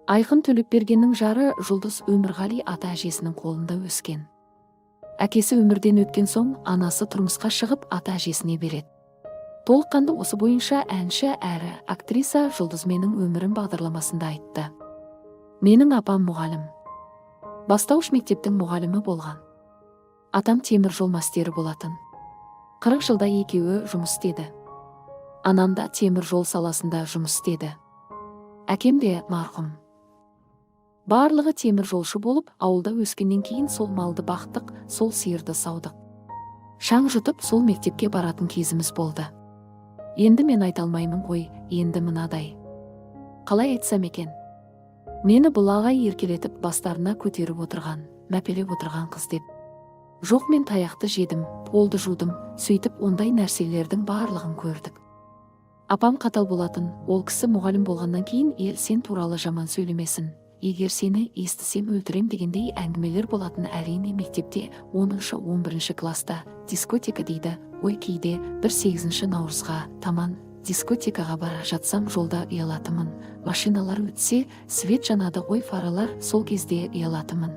Айқын Төлепбергеннің жары Жұлдыз Өмірғали ата-әжесінің қолында өскен. Әкесі өмірден өткен соң, анасы тұрмысқа шығып ата-әжесіне береді. Толыққанды осы бойынша әнші әрі актриса Жұлдыз менің өмірім бағдарламасында айтты. Менің апам мұғалім. Бастауыш мектептің мұғалімі болған. Атам темір жол мастері болатын. 40 жылда екеуі жұмыс істеді. Анам да темір жол саласында жұмыс істеді. Әкем де марқұм. Барлығы темір жолшы болып, ауылда өскеннен кейін сол малды бақтық, сол сиырды саудық. Шаң жұтып, сол мектепке баратын кезіміз болды. Енді мен айта алмаймын ғой, енді мынадай. Қалай айтсам екен? Мені бұлағай еркелетіп бастарына көтеріп отырған, мәпелеп отырған қыз деп. Жоқ, мен таяқты жедім, қолды жудым, сөйтіп ондай нәрселердің барлығын көрдік. Апам қатал болатын, ол кісі мұғалім болғаннан кейін ел сен туралы жаман сөйлемесін. Егер сені естісем өлтірем дегендей әңгімелер болатын. Әрине мектепте 10-11 класста дискотека дейді. Ой, кейде 8 наурызға таман дискотекаға бара жатсам жолда ұялатымын. Машиналар өтсе, свет жанады ғой, фаралар, сол кезде ұялатымын.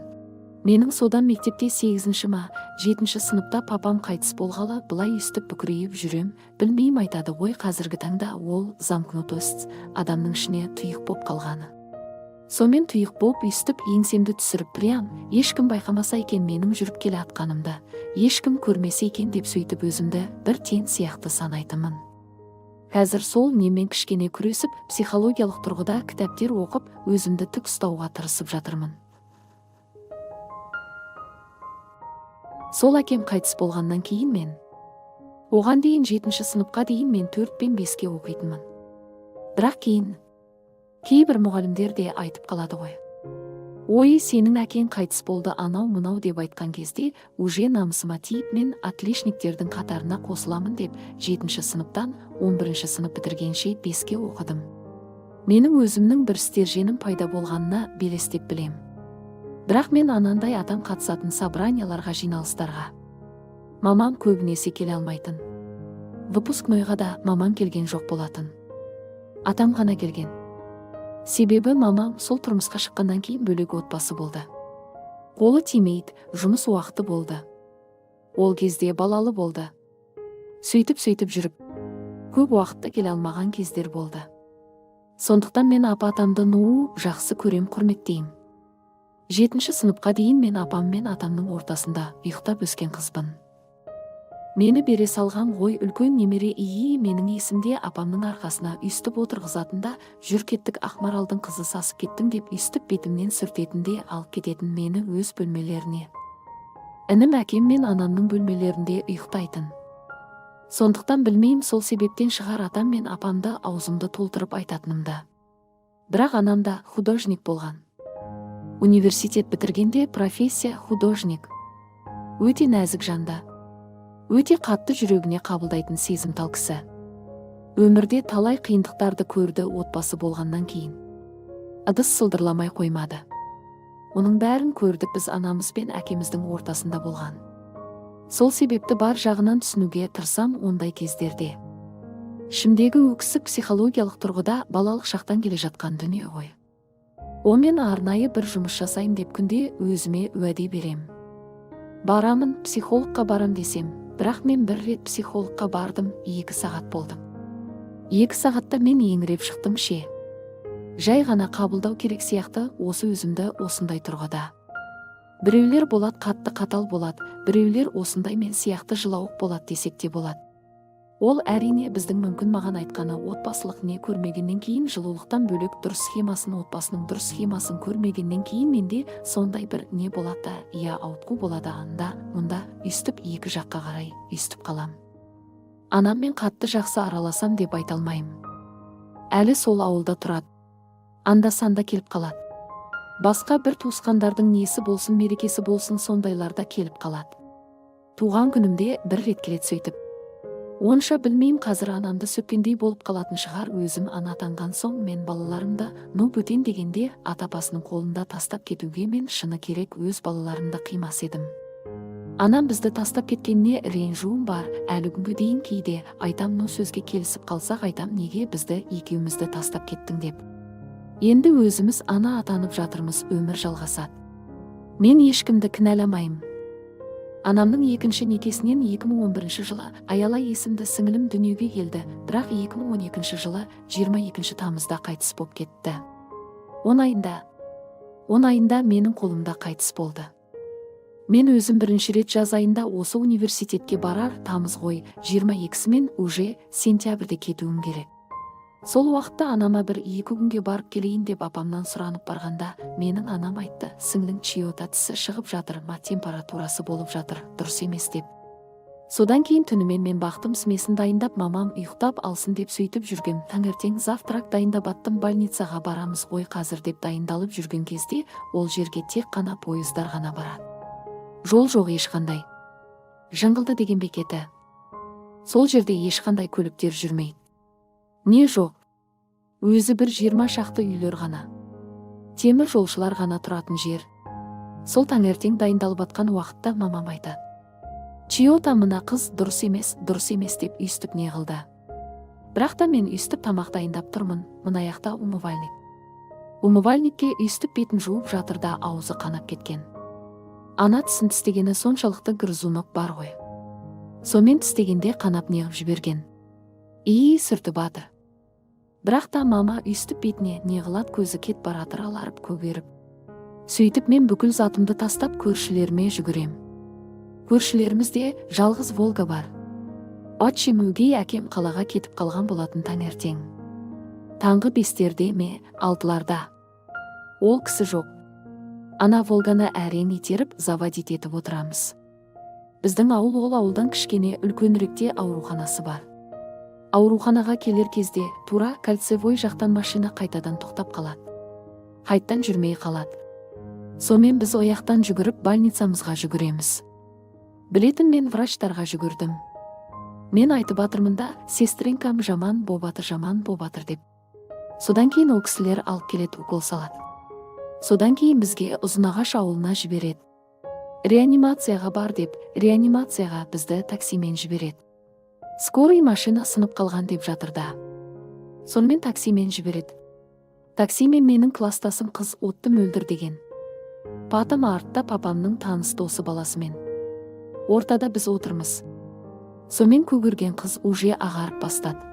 Менің содан мектепте 8-7 сыныпта папам қайтыс болғалы былай үстіп бүкірейіп жүрем. Білмейм, айтады ғой, қазіргі таңда ол замкнутость, адамның ішіне тұйық боп қалғаны. Сомен тұйық боп үстіп еңсемді түсіріп прям, ешкім байқамаса екен менің жүріп келе атқанымды, ешкім көрмесе екен деп сөйтіп өзімді бір тен сияқты санайтымын. Қазір сол немен кішкене күресіп, психологиялық тұрғыда кітаптер оқып, өзімді тік ұстауға тырысып жатырмын. Сол әкем қайтыс болғаннан кейін мен. Оған дейін 7 сыныпқа дейін мен 4 пен 5-ке оқитынмын. Бірақ кейін кейбір мұғалімдер де айтып қалады ғой. Ой, сенің әкең қайтыс болды анау-мынау деп айтқан кезде, уже намысыма тиіп мен отличниктердің қатарына қосыламын деп 7 сыныптан 11 сынып бітіргенше 5-ке оқыдым. Менің өзімнің бір стерженім пайда болғанына белестеп білем. Бірақ мен анандай адам қатысатын собранияларға, жиналыстарға. Мамам көбінесе келе алмайтын. Выпускнойға да мамам келген жоқ болатын. Атам ғана келген. Себебі мамам сол тұрмысқа шыққаннан кейін бөлек отбасы болды. Қолы тимейді, жұмыс уақыты болды. Ол кезде балалы болды. Сөйтіп жүріп, көп уақытта келе алмаған кездер болды. Сондықтан мен апа-атамды жақсы көрем, құрметтеймін. 7 сыныпқа дейін мен апам мен атамның ортасында ұйықтап өскен қызбын. Мені бере салған ғой, үлкен немере менің есімде апамның арқасына үстіп отырғызатында, жүр кеттік Ақмаралдың қызы сасып кеттім деп үстіп бетімнен сүртетінде алып кететін мені өз бөлмелеріне. Інім әкем мен анамның бөлмелерінде ұйықтайтын. Сондықтан білмеймін, сол себептен шығар атам мен апамды аузымды толтырып айтатынымды. Бірақ анам да художник болған. Университет бітіргенде профессия художник. Өте нәзік жанды. Өте қатты жүрегіне қабылдайтын сезімтал кісі. Өмірде талай қиындықтарды көрді отбасы болғаннан кейін. Ыдыс сылдырламай қоймады. Оның бәрін көрдік біз анамыз бен әкеміздің ортасында болған. Сол себепті бар жағынан түсінуге тырысам ондай кездерде. Ішімдегі өксік психологиялық тұрғыда балалық шақтан келе жатқан дүние ғой. Мен арнайы бір жұмыс жасайым деп күнде өзіме уәде берем. Барамын, психологқа барам десем, бірақ мен бір рет психологқа бардым, 2 сағат болдым. 2 сағатта мен еңіреп шықтым ше. Жай ғана қабылдау керек сияқты осы өзімді осындай тұрғыда. Біреулер болады қатты қатал болады, біреулер осындай мен сияқты жылауық болады десек те болады. Ол әрине біздің мүмкін маған айтқаны отбасылық не көрмегеннен кейін жылулықтан бөлек дұрыс схемасын, отбасының дұрыс схемасын көрмегеннен кейін менде сондай бір не болады, ауытқу болады анда, мұнда үстіп 2 жаққа қарай үстіп қалам. Анаммен қатты жақсы араласам деп айта алмаймын. Әлі сол ауылда тұрады. Анда-санда келіп қалады. Басқа бір туысқандардың несі болсын, мерекесі болсын, сондайларда келіп қалады. Туған күнімде бір рет келет сөйтіп. Онша білмейм, қазір анамды сөккендей болып қалатын шығар. Өзім ана атанған соң мен балаларымды бөтен дегенде ата-апасының қолында тастап кетуге мен шыны керек өз балаларымды қимас едім. Анам бізді тастап кеткеніне ренжуім бар, әлі күнге дейін кейде айтам, сөзге келісіп қалсақ айтам, неге бізді екеумізді тастап кеттің деп. Енді өзіміз ана атанып жатырмыз, өмір жалғасады. Мен ешкімді кінәламаймын. Анамның екінші некесінен 2011 жылы Аялай есімді сіңілім дүниеге келді, бірақ 2012 жылы 22 тамызда қайтыс болып кетті. 10 айында менің қолымда қайтыс болды. Мен өзім бірінші рет жаз айында осы университетке барар, тамыз ғой, 22-сі мен уже сентябрьде кетуім керек. Сол уақытта анама 1-2 күнге барып келейін деп апамнан сұранып барғанда, менің анам айтты, сіңлің Чиота тісі шығып жатыр, температурасы болып жатыр, дұрыс емес деп. Содан кейін түнімен мен бақтым смесін дайындап, мамам ұйықтап алсын деп сөйтіп жүргем. Таңертең завтрак дайындап аттым, больницаға барамыз ғой қазір деп дайындалып жүрген кезде, ол жерге тек қана пойыздар ғана барады. Жол жоқ ешқандай. Жыңғылды деген бекеті. Сол жерде ешқандай көліктер жүрмейді. Не жоқ? Өзі бір 20 шақты үйлер ғана. Темір жолшылар ғана тұратын жер. Сол таңертең дайындалып атқан уақытта мамам айтады: Чиота, мына қыз дұрыс емес деп үйстіп не қылды. Бірақ та мен үйстіп тамақ дайындап тұрмын, мына аяқта умывальник. Умывальникке үйстіп бетін жуып жатыр да аузы қанап кеткен. Ана тісін тістегені соншалықты грызунок бар ғой. Сомен тістегенде қанап неғып жіберген. Сүрті батыр. Бірақ та мама үйстіп бетіне неғылат, көзі кет баратыр, аларып көгеріп. Сөйтіп мен бүкіл затымды тастап көршілеріме жүгірем. Көршілерімізде жалғыз Волга бар. Отчим өгей әкем қалаға кетіп қалған болатын таңертең. Таңғы 5-терде ме, 6-ларда. Ол кісі жоқ. Ана Волганы әрең итеріп, заводить етіп отырамыз. Біздің ауыл ол ауылдан кішкене үлкеніректе ауруханасы бар. Ауруханаға келер кезде тура кольцевой жақтан машина қайтадан тоқтап қалады. Қайттан жүрмей қалады. Сомен біз ояқтан жүгіріп больницамызға жүгіреміз. Білетін мен врачтарға жүгірдім. Мен айтып атырмын да, сестренкам жаман бобатыр деп. Содан кейін ол кісілер алып келет, укол салады. Содан кейін бізге Ұзынағаш ауылына жібереді. Реанимацияға бар деп, реанимацияға бізді таксимен жібереді. Скорый машина сынып қалған деп жатырда. Сонымен таксимен жібереді. Таксимен менің кластасым қыз отты мөлдір деген. Патым артта папамның таныс досы баласымен. Ортада біз отырмыз. Сомен көгерген қыз уже ағарып бастады.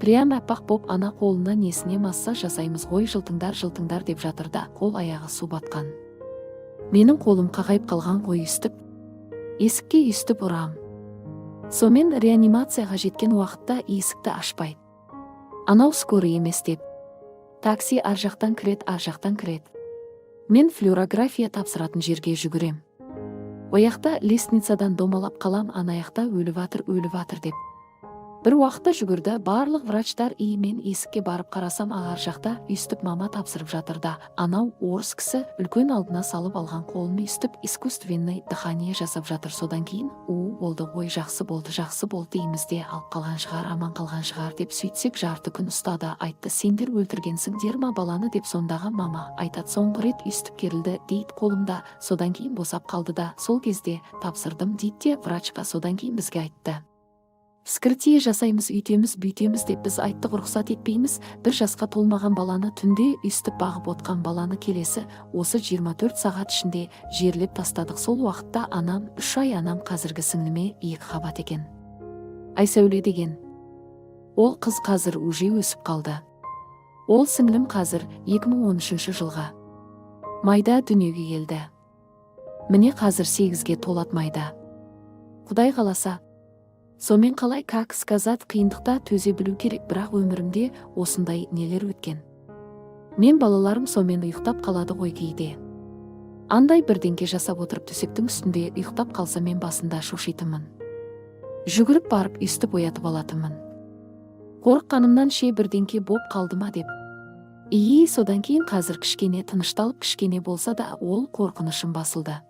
Прям әппақ боп ана қолына несіне массаж жасаймыз ғой, жылтыңдар деп жатырда, қол аяғы су батқан. Менің қолым қағайып қалған ғой, үстіп. Есікке үстіп ұрам. Сомен реанимацияға жеткен уақытта есікті ашпайды. Анау скорый емес деп. Такси ар жақтан кірет. Мен флюорография тапсыратын жерге жүгірем. Ояқта лестницадан домалап қалам, анаяқта өлі ватыр деп. Бір уақытта жүгірді, барлық врачтар иімен есікке барып қарасам, ағар жақта үстіп мама тапсырып жатырда. Анау орыс кісі үлкен алдына салып алған қолын үстіп искусственный дыхание жасап жатыр. Содан кейін, болды ғой, жақсы болды дейміз де, алып қалған шығар, аман қалған шығар деп сөйтсек, жарты күн ұстады. Айтты, сендер өлтіргенсіңдер ма баланы деп. Сондағы мама айтады, соңғы рет үстіп керілді дейді қолымда. Содан кейін босап қалды да, сол кезде тапсырдым дейді врачқа. Содан кейін бізге айтты: Вскрытие жасаймыз, үйтеміз, бүйтеміз деп. Біз айттық, рұқсат етпейміз. 1 жасқа толмаған баланы түнде үстіп бағып отқан баланы келесі осы 24 сағат ішінде жерлеп тастадық. Сол уақытта анам 3 ай, анам қазіргі сіңліме 2 қабат екен. Айсәуле деген. Ол қыз қазір уже өсіп қалды. Ол сіңлім қазір 2013 жылға майда дүниеге келді. Міне қазір 8-ге толат майда. Құдай қаласа. Сомен қалай, как сказать, қиындықта төзе білу керек, бірақ өмірімде осындай нелер өткен. Мен балаларым сомен ұйықтап қалады ғой кейде. Андай бірдеңке жасап отырып төсектің үстінде ұйықтап қалса мен басында шошитынмын. Жүгіріп барып үстіп оятып алатынмын. Қорыққанымнан бірдеңке боп қалды ма деп. Содан кейін қазір кішкене тынышталып, кішкене болса да ол қорқынышым басылды.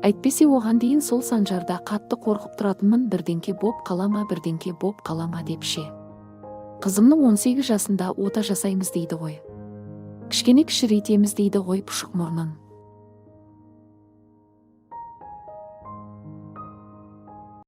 Әйтпесе оған дейін сол санжарда қатты қорқып тұратынмын, бірдеңке боп қалама деп ше. Қызымның 18 жасында ота жасаймыз дейді ғой. Кішкене кішірейтеміз дейді ғой пұшық мұрнын.